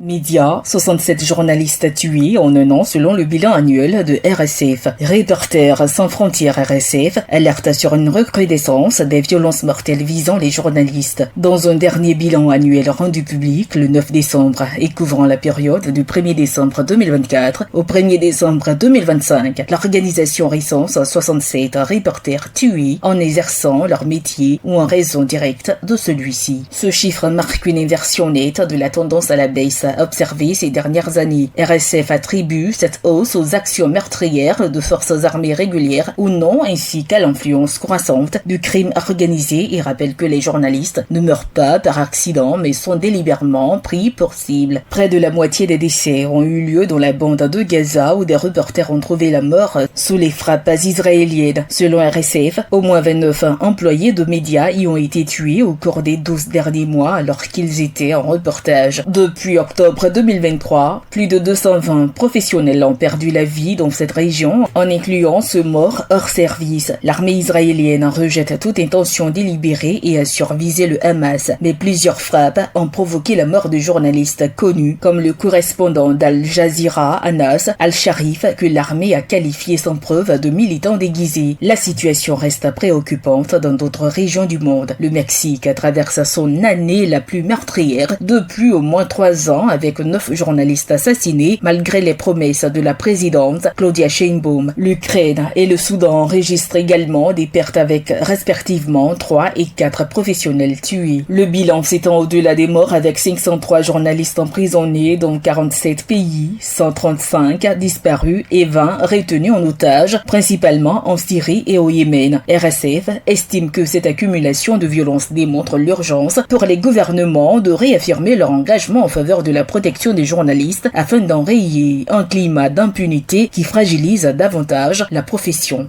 Média, 67 journalistes tués en un an selon le bilan annuel de RSF. Reporters sans frontières RSF alerte sur une recrudescence des violences mortelles visant les journalistes. Dans un dernier bilan annuel rendu public le 9 décembre et couvrant la période du 1er décembre 2024 au 1er décembre 2025, l'organisation recense 67 reporters tués en exerçant leur métier ou en raison directe de celui-ci. Ce chiffre marque une inversion nette de la tendance à la baisse observée ces dernières années. RSF attribue cette hausse aux actions meurtrières de forces armées régulières ou non, ainsi qu'à l'influence croissante du crime organisé et rappelle que les journalistes ne meurent pas par accident mais sont délibérément pris pour cible. Près de la moitié des décès ont eu lieu dans la bande de Gaza où des reporters ont trouvé la mort sous les frappes israéliennes. Selon RSF, au moins 29 employés de médias y ont été tués au cours des 12 derniers mois alors qu'ils étaient en reportage. Depuis octobre 2023, plus de 220 professionnels ont perdu la vie dans cette région, en incluant ceux morts hors service. L'armée israélienne rejette toute intention délibérée et assure viser le Hamas, mais plusieurs frappes ont provoqué la mort de journalistes connus, comme le correspondant d'Al Jazeera, Anas Al-Sharif, que l'armée a qualifié sans preuve de militant déguisé. La situation reste préoccupante dans d'autres régions du monde. Le Mexique traverse son année la plus meurtrière depuis au moins 3 ans, avec 9 journalistes assassinés malgré les promesses de la présidente Claudia Sheinbaum. L'Ukraine et le Soudan enregistrent également des pertes avec respectivement 3 et 4 professionnels tués. Le bilan s'étend au-delà des morts avec 503 journalistes emprisonnés dans 47 pays, 135 disparus et 20 retenus en otage, principalement en Syrie et au Yémen. RSF estime que cette accumulation de violences démontre l'urgence pour les gouvernements de réaffirmer leur engagement en faveur de la protection des journalistes afin d'enrayer un climat d'impunité qui fragilise davantage la profession.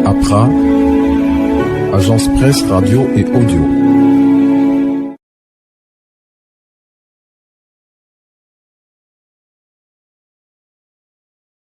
APRA, Agence Presse, Radio et Audio.